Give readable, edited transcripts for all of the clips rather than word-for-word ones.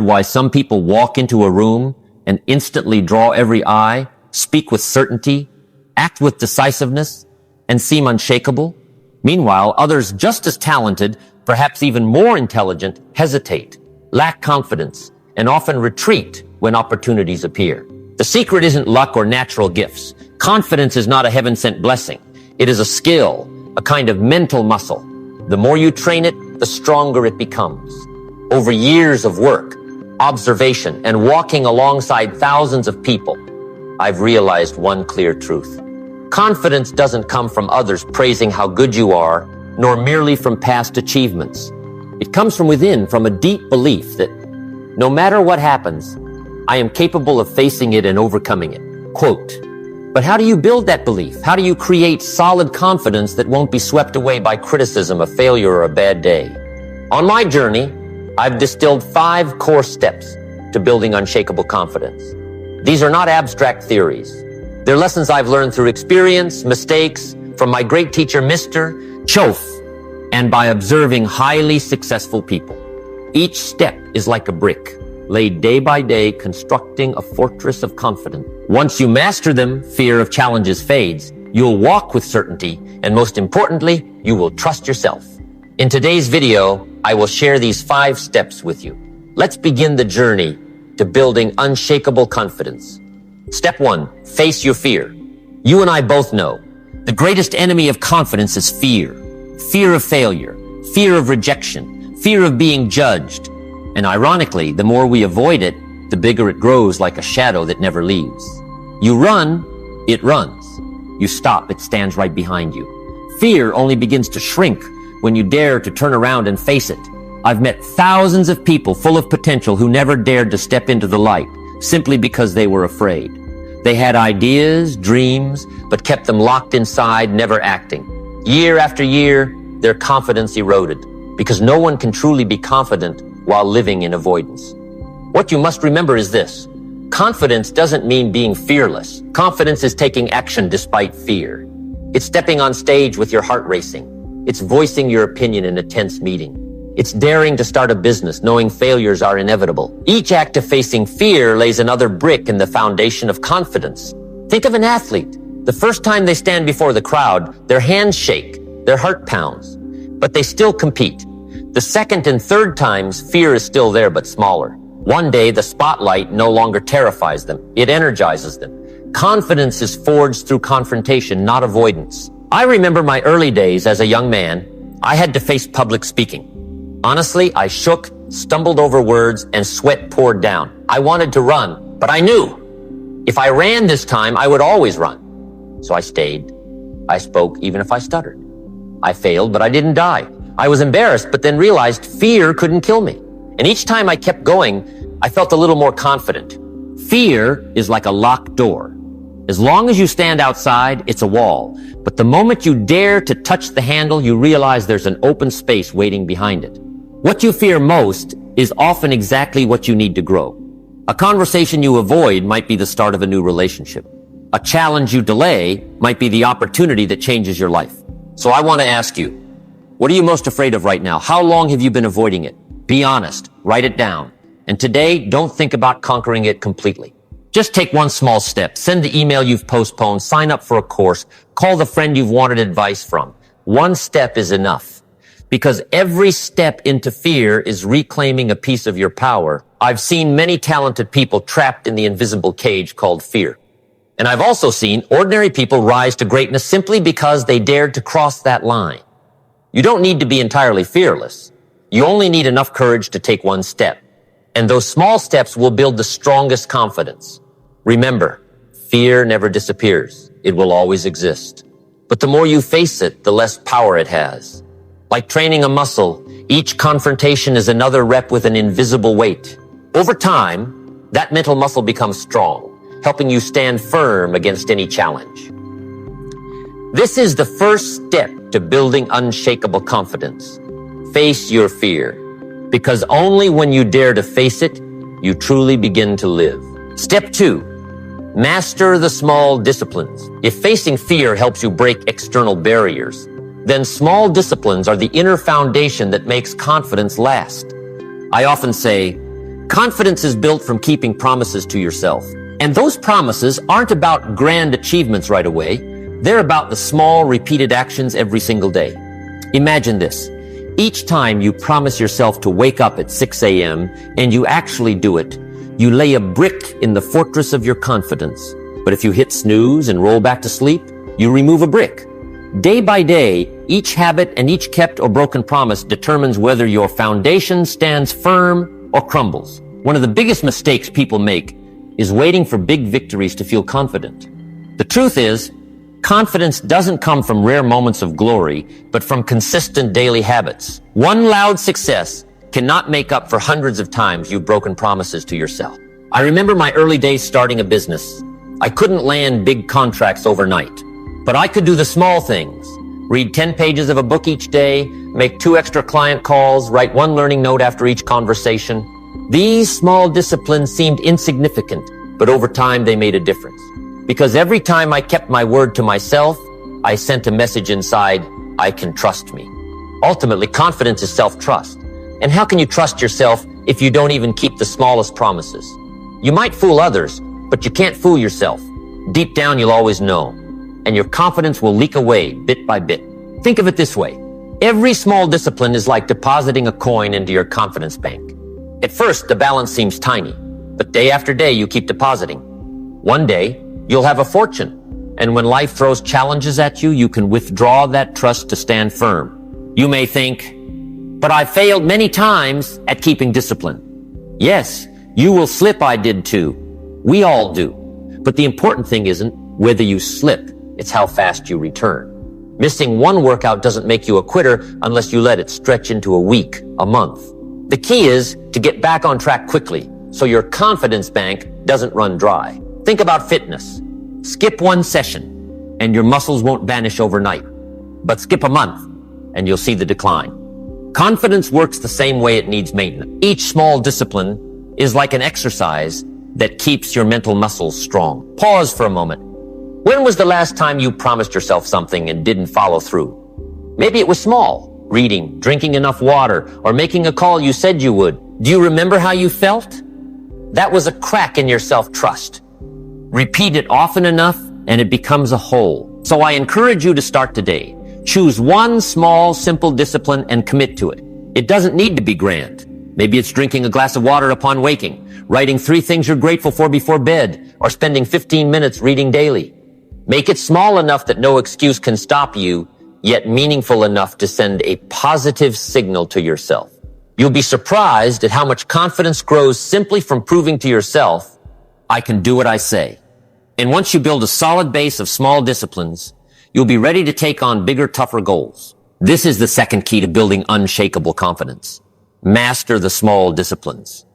why some people walk into a room and instantly draw every eye, speak with certainty, act with decisiveness, and seem unshakable? Meanwhile, others just as talented, perhaps even more intelligent, hesitate, lack confidence, and often retreat when opportunities appear. The secret isn't luck or natural gifts. Confidence is not a heaven-sent blessing. It is a skill, a kind of mental muscle. The more you train it, the stronger it becomes. Over years of work, observation, and walking alongside thousands of people, I've realized one clear truth. Confidence doesn't come from others praising how good you are, nor merely from past achievements. It comes from within, from a deep belief that no matter what happens, I am capable of facing it and overcoming it. Quote, but how do you build that belief? How do you create solid confidence that won't be swept away by criticism, a failure, or a bad day? On my journey, I've distilled 5 core steps to building unshakable confidence. These are not abstract theories. They're lessons I've learned through experience, mistakes, from my great teacher, Mr. Chof, and by observing highly successful people. Each step is like a brick, laid day by day, constructing a fortress of confidence. Once you master them, fear of challenges fades. You'll walk with certainty, and most importantly, you will trust yourself. In today's video, I will share these 5 steps with you. Let's begin the journey to building unshakable confidence. Step 1, face your fear. You and I both know the greatest enemy of confidence is fear. Fear of failure, fear of rejection, fear of being judged. And ironically, the more we avoid it, the bigger it grows like a shadow that never leaves. You run, it runs. You stop, it stands right behind you. Fear only begins to shrink when you dare to turn around and face it. I've met thousands of people full of potential who never dared to step into the light simply because they were afraid. They had ideas, dreams, but kept them locked inside, never acting. Year after year, their confidence eroded because no one can truly be confident while living in avoidance. What you must remember is this. Confidence doesn't mean being fearless. Confidence is taking action despite fear. It's stepping on stage with your heart racing. It's voicing your opinion in a tense meeting. It's daring to start a business, knowing failures are inevitable. Each act of facing fear lays another brick in the foundation of confidence. Think of an athlete. The first time they stand before the crowd, their hands shake, their heart pounds, but they still compete. The second and third times, fear is still there but smaller. One day, the spotlight no longer terrifies them. It energizes them. Confidence is forged through confrontation, not avoidance. I remember my early days as a young man. I had to face public speaking. Honestly, I shook, stumbled over words, and sweat poured down. I wanted to run, but I knew if I ran this time, I would always run. So I stayed. I spoke even if I stuttered. I failed, but I didn't die. I was embarrassed, but then realized fear couldn't kill me. And each time I kept going, I felt a little more confident. Fear is like a locked door. As long as you stand outside, it's a wall. But the moment you dare to touch the handle, you realize there's an open space waiting behind it. What you fear most is often exactly what you need to grow. A conversation you avoid might be the start of a new relationship. A challenge you delay might be the opportunity that changes your life. So I want to ask you, what are you most afraid of right now? How long have you been avoiding it? Be honest, write it down. And today, don't think about conquering it completely. Just take one small step. Send the email you've postponed, sign up for a course, call the friend you've wanted advice from. One step is enough. Because every step into fear is reclaiming a piece of your power. I've seen many talented people trapped in the invisible cage called fear. And I've also seen ordinary people rise to greatness simply because they dared to cross that line. You don't need to be entirely fearless. You only need enough courage to take one step. And those small steps will build the strongest confidence. Remember, fear never disappears. It will always exist. But the more you face it, the less power it has. Like training a muscle, each confrontation is another rep with an invisible weight. Over time, that mental muscle becomes strong, helping you stand firm against any challenge. This is the first step to building unshakable confidence. Face your fear, because only when you dare to face it, you truly begin to live. Step 2, master the small disciplines. If facing fear helps you break external barriers, then small disciplines are the inner foundation that makes confidence last. I often say, Confidence is built from keeping promises to yourself. And those promises aren't about grand achievements right away. They're about the small, repeated actions every single day. Imagine this. Each time you promise yourself to wake up at 6 a.m. and you actually do it, you lay a brick in the fortress of your confidence. But if you hit snooze and roll back to sleep, you remove a brick. Day by day, each habit and each kept or broken promise determines whether your foundation stands firm or crumbles. One of the biggest mistakes people make is waiting for big victories to feel confident. The truth is, confidence doesn't come from rare moments of glory, but from consistent daily habits. One loud success cannot make up for hundreds of times you've broken promises to yourself. I remember my early days starting a business. I couldn't land big contracts overnight, but I could do the small things. Read 10 pages of a book each day, make 2 extra client calls, write 1 learning note after each conversation. These small disciplines seemed insignificant, but over time they made a difference. Because every time I kept my word to myself, I sent a message inside, I can trust me. Ultimately, confidence is self-trust. And how can you trust yourself if you don't even keep the smallest promises? You might fool others, but you can't fool yourself. Deep down, you'll always know. And your confidence will leak away bit by bit. Think of it this way. Every small discipline is like depositing a coin into your confidence bank. At first, the balance seems tiny, but day after day, you keep depositing. One day, you'll have a fortune. And when life throws challenges at you, you can withdraw that trust to stand firm. You may think, but I failed many times at keeping discipline. Yes, you will slip. I did too. We all do. But the important thing isn't whether you slip. It's how fast you return. Missing one workout doesn't make you a quitter unless you let it stretch into a week, a month. The key is to get back on track quickly so your confidence bank doesn't run dry. Think about fitness. Skip 1 session and your muscles won't vanish overnight. But skip a month and you'll see the decline. Confidence works the same way. It needs maintenance. Each small discipline is like an exercise that keeps your mental muscles strong. Pause for a moment. When was the last time you promised yourself something and didn't follow through? Maybe it was small. Reading, drinking enough water, or making a call you said you would. Do you remember how you felt? That was a crack in your self-trust. Repeat it often enough and it becomes a hole. So I encourage you to start today. Choose one small, simple discipline and commit to it. It doesn't need to be grand. Maybe it's drinking a glass of water upon waking, writing 3 things you're grateful for before bed, or spending 15 minutes reading daily. Make it small enough that no excuse can stop you, yet meaningful enough to send a positive signal to yourself. You'll be surprised at how much confidence grows simply from proving to yourself, I can do what I say. And once you build a solid base of small disciplines, you'll be ready to take on bigger, tougher goals. This is the second key to building unshakable confidence. Master the small disciplines.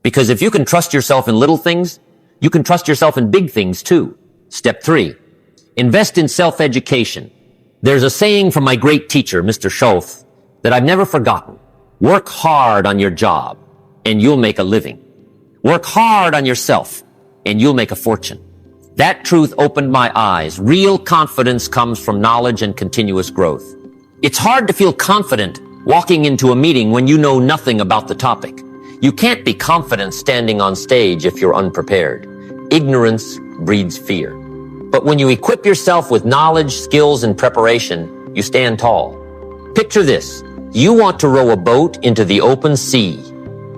Because if you can trust yourself in little things, you can trust yourself in big things too. Step 3. Invest in self-education. There's a saying from my great teacher, Mr. Schultz, that I've never forgotten. Work hard on your job, and you'll make a living. Work hard on yourself, and you'll make a fortune. That truth opened my eyes. Real confidence comes from knowledge and continuous growth. It's hard to feel confident walking into a meeting when you know nothing about the topic. You can't be confident standing on stage if you're unprepared. Ignorance breeds fear. But when you equip yourself with knowledge, skills, and preparation, you stand tall. Picture this. You want to row a boat into the open sea.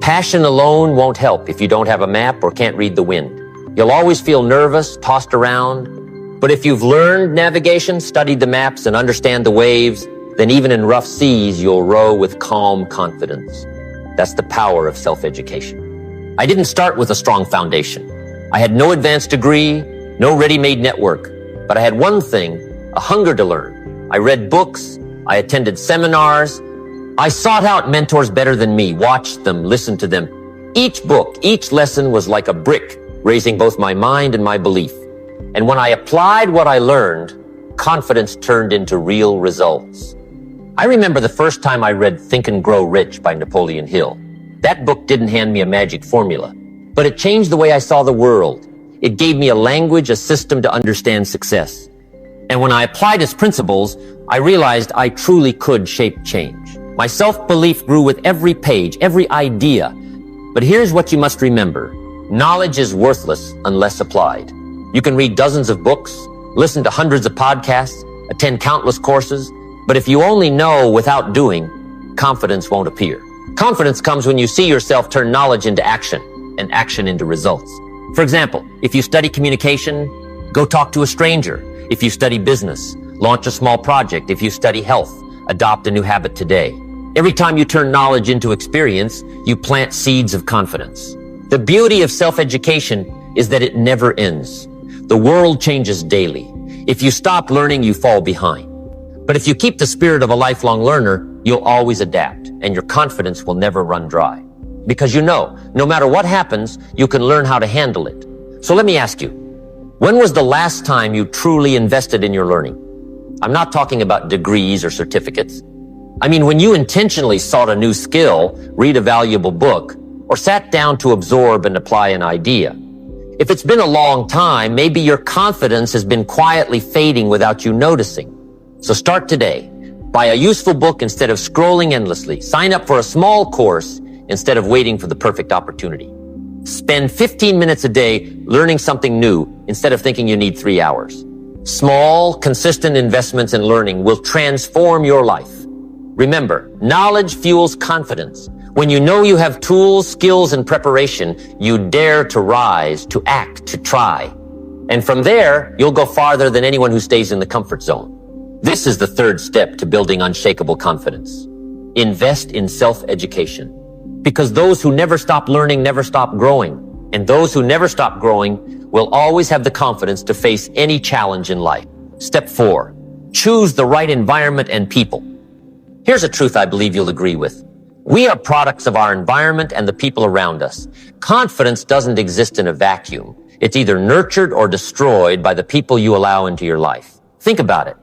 Passion alone won't help if you don't have a map or can't read the wind. You'll always feel nervous, tossed around. But if you've learned navigation, studied the maps, and understand the waves, then even in rough seas, you'll row with calm confidence. That's the power of self-education. I didn't start with a strong foundation. I had no advanced degree, no ready-made network, but I had one thing, a hunger to learn. I read books, I attended seminars, I sought out mentors better than me, watched them, listened to them. Each book, each lesson was like a brick, raising both my mind and my belief. And when I applied what I learned, confidence turned into real results. I remember the first time I read Think and Grow Rich by Napoleon Hill. That book didn't hand me a magic formula, but it changed the way I saw the world. It gave me a language, a system to understand success. And when I applied its principles, I realized I truly could shape change. My self-belief grew with every page, every idea. But here's what you must remember. Knowledge is worthless unless applied. You can read dozens of books, listen to hundreds of podcasts, attend countless courses, but if you only know without doing, confidence won't appear. Confidence comes when you see yourself turn knowledge into action and action into results. For example, if you study communication, go talk to a stranger. If you study business, launch a small project. If you study health, adopt a new habit today. Every time you turn knowledge into experience, you plant seeds of confidence. The beauty of self-education is that it never ends. The world changes daily. If you stop learning, you fall behind. But if you keep the spirit of a lifelong learner, you'll always adapt, and your confidence will never run dry. Because you know, no matter what happens, you can learn how to handle it. So let me ask you, when was the last time you truly invested in your learning? I'm not talking about degrees or certificates. I mean, when you intentionally sought a new skill, read a valuable book, or sat down to absorb and apply an idea. If it's been a long time, maybe your confidence has been quietly fading without you noticing. So start today. Buy a useful book instead of scrolling endlessly. Sign up for a small course instead of waiting for the perfect opportunity. Spend 15 minutes a day learning something new instead of thinking you need 3 hours. Small, consistent investments in learning will transform your life. Remember, knowledge fuels confidence. When you know you have tools, skills, and preparation, you dare to rise, to act, to try. And from there, you'll go farther than anyone who stays in the comfort zone. This is the third step to building unshakable confidence. Invest in self-education. Because those who never stop learning never stop growing. And those who never stop growing will always have the confidence to face any challenge in life. Step 4. Choose the right environment and people. Here's a truth I believe you'll agree with. We are products of our environment and the people around us. Confidence doesn't exist in a vacuum. It's either nurtured or destroyed by the people you allow into your life. Think about it.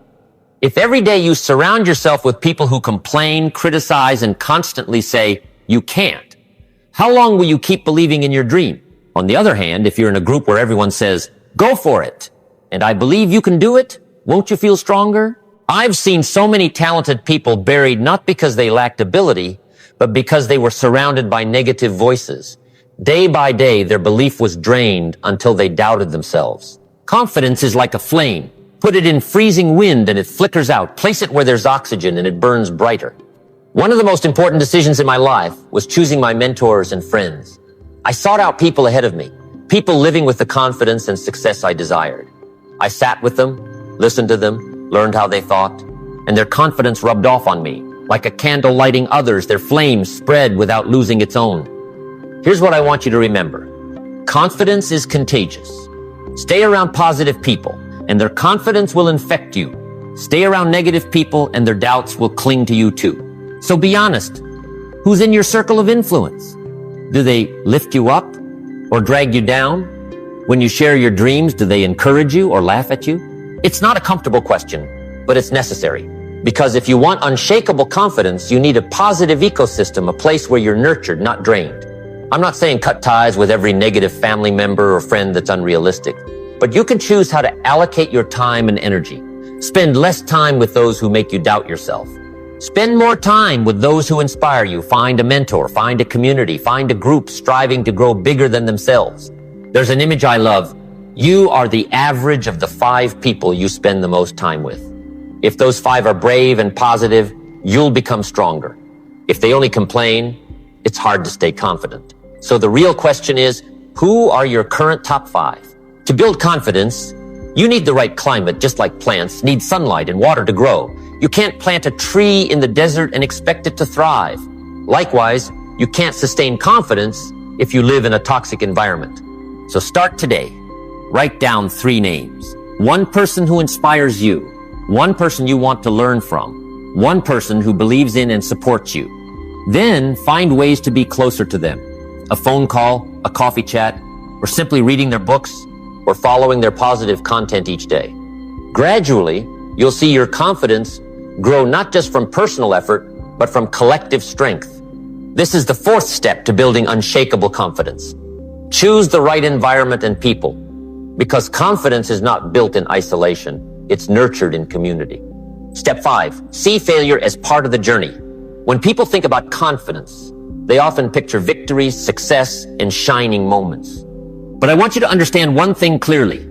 If every day you surround yourself with people who complain, criticize, and constantly say, you can't, how long will you keep believing in your dream? On the other hand, if you're in a group where everyone says, go for it, and I believe you can do it, won't you feel stronger? I've seen so many talented people buried not because they lacked ability, but because they were surrounded by negative voices. Day by day, their belief was drained until they doubted themselves. Confidence is like a flame. Put it in freezing wind and it flickers out. Place it where there's oxygen and it burns brighter. One of the most important decisions in my life was choosing my mentors and friends. I sought out people ahead of me, people living with the confidence and success I desired. I sat with them, listened to them, learned how they thought, and their confidence rubbed off on me. Like a candle lighting others, their flame spread without losing its own. Here's what I want you to remember. Confidence is contagious. Stay around positive people, and their confidence will infect you. Stay around negative people, and their doubts will cling to you too. So be honest. Who's in your circle of influence? Do they lift you up or drag you down? When you share your dreams, do they encourage you or laugh at you? It's not a comfortable question, but it's necessary. Because if you want unshakable confidence, you need a positive ecosystem, a place where you're nurtured, not drained. I'm not saying cut ties with every negative family member or friend that's unrealistic, but you can choose how to allocate your time and energy. Spend less time with those who make you doubt yourself. Spend more time with those who inspire you. Find a mentor, find a community, find a group striving to grow bigger than themselves. There's an image I love. You are the average of the 5 people you spend the most time with. If those 5 are brave and positive, you'll become stronger. If they only complain, it's hard to stay confident. So the real question is, who are your current top 5? To build confidence, you need the right climate, just like plants need sunlight and water to grow. You can't plant a tree in the desert and expect it to thrive. Likewise, you can't sustain confidence if you live in a toxic environment. So start today. Write down 3 names. 1 person who inspires you. 1 person you want to learn from. 1 person who believes in and supports you. Then find ways to be closer to them. A phone call, a coffee chat, or simply reading their books, or following their positive content each day. Gradually, you'll see your confidence grow not just from personal effort, but from collective strength. This is the 4th step to building unshakable confidence. Choose the right environment and people, because confidence is not built in isolation. It's nurtured in community. Step 5, see failure as part of the journey. When people think about confidence, They often picture victories, success, and shining moments. But I want you to understand one thing clearly.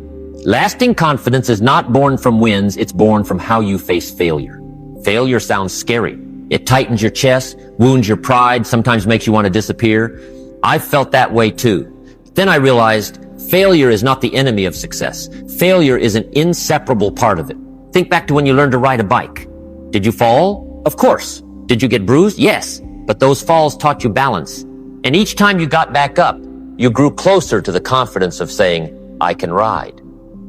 Lasting confidence is not born from wins, it's born from how you face failure. Failure sounds scary. It tightens your chest, wounds your pride, sometimes makes you want to disappear. I felt that way too. Then I realized failure is not the enemy of success. Failure is an inseparable part of it. Think back to when you learned to ride a bike. Did you fall? Of course. Did you get bruised? Yes. But those falls taught you balance. And each time you got back up, you grew closer to the confidence of saying, I can ride.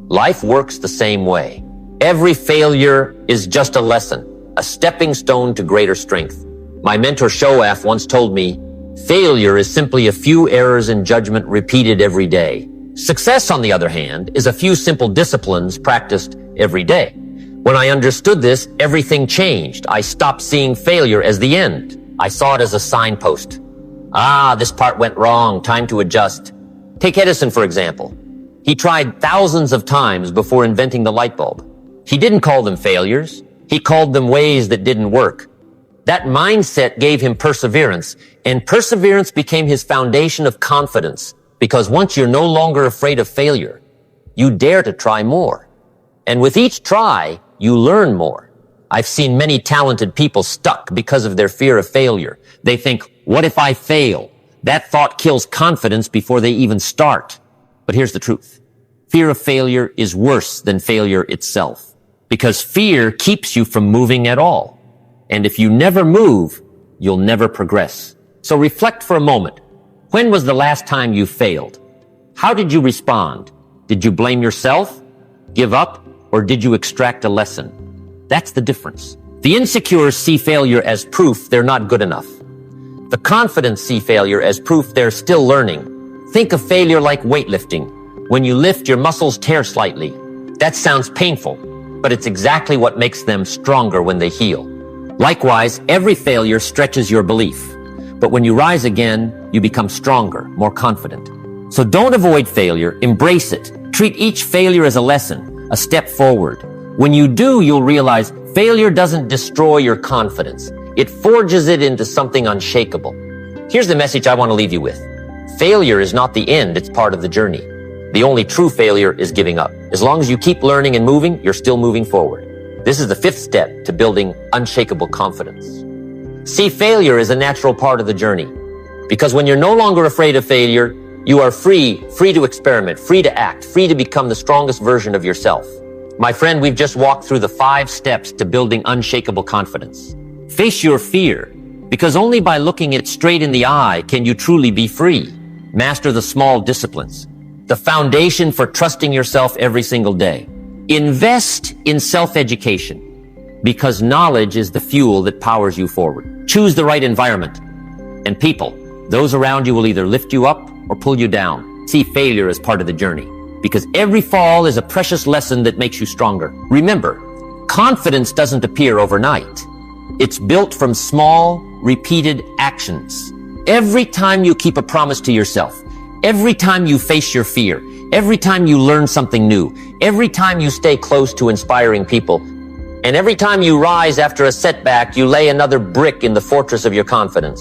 Life works the same way. Every failure is just a lesson, a stepping stone to greater strength. My mentor Shoaf once told me, failure is simply a few errors in judgment repeated every day. Success, on the other hand, is a few simple disciplines practiced every day. When I understood this, everything changed. I stopped seeing failure as the end. I saw it as a signpost. This part went wrong, time to adjust. Take Edison, for example. He tried thousands of times before inventing the light bulb. He didn't call them failures. He called them ways that didn't work. That mindset gave him perseverance, and perseverance became his foundation of confidence, because once you're no longer afraid of failure, you dare to try more. And with each try, you learn more. I've seen many talented people stuck because of their fear of failure. They think, what if I fail? That thought kills confidence before they even start. But here's the truth. Fear of failure is worse than failure itself, because fear keeps you from moving at all. And if you never move, you'll never progress. So reflect for a moment. When was the last time you failed? How did you respond? Did you blame yourself, give up, or did you extract a lesson? That's the difference. The insecure see failure as proof they're not good enough. The confident see failure as proof they're still learning. Think of failure like weightlifting. When you lift, your muscles tear slightly. That sounds painful, but it's exactly what makes them stronger when they heal. Likewise, every failure stretches your belief. But when you rise again, you become stronger, more confident. So don't avoid failure, embrace it. Treat each failure as a lesson, a step forward. When you do, you'll realize failure doesn't destroy your confidence. It forges it into something unshakable. Here's the message I want to leave you with. Failure is not the end, it's part of the journey. The only true failure is giving up. As long as you keep learning and moving, you're still moving forward. This is the fifth step to building unshakable confidence. See failure as a natural part of the journey. Because when you're no longer afraid of failure, you are free to experiment, free to act, free to become the strongest version of yourself. My friend, we've just walked through the 5 steps to building unshakable confidence. Face your fear, because only by looking it straight in the eye can you truly be free. Master the small disciplines, the foundation for trusting yourself every single day. Invest in self-education, because knowledge is the fuel that powers you forward. Choose the right environment and people. Those around you will either lift you up or pull you down. See failure as part of the journey, because every fall is a precious lesson that makes you stronger. Remember, confidence doesn't appear overnight. It's built from small, repeated actions. Every time you keep a promise to yourself, every time you face your fear, every time you learn something new, every time you stay close to inspiring people, and every time you rise after a setback, you lay another brick in the fortress of your confidence.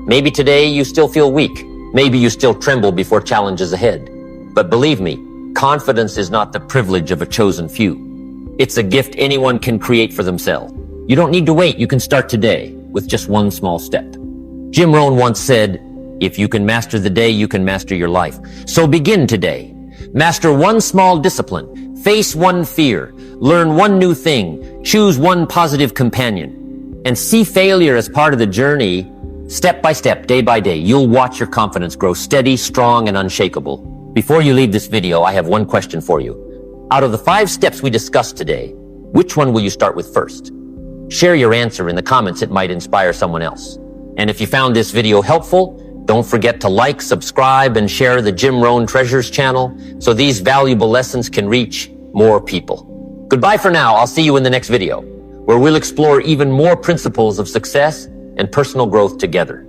Maybe today you still feel weak. Maybe you still tremble before challenges ahead. But believe me, confidence is not the privilege of a chosen few. It's a gift anyone can create for themselves. You don't need to wait. You can start today with just one small step. Jim Rohn once said, if you can master the day, you can master your life. So begin today. Master one small discipline. Face one fear. Learn one new thing. Choose one positive companion. And see failure as part of the journey. Step by step, day by day, you'll watch your confidence grow steady, strong, and unshakable. Before you leave this video, I have one question for you. Out of the 5 steps we discussed today, which one will you start with first? Share your answer in the comments. It might inspire someone else. And if you found this video helpful, don't forget to like, subscribe, and share the Jim Rohn Treasures channel so these valuable lessons can reach more people. Goodbye for now. I'll see you in the next video, where we'll explore even more principles of success and personal growth together.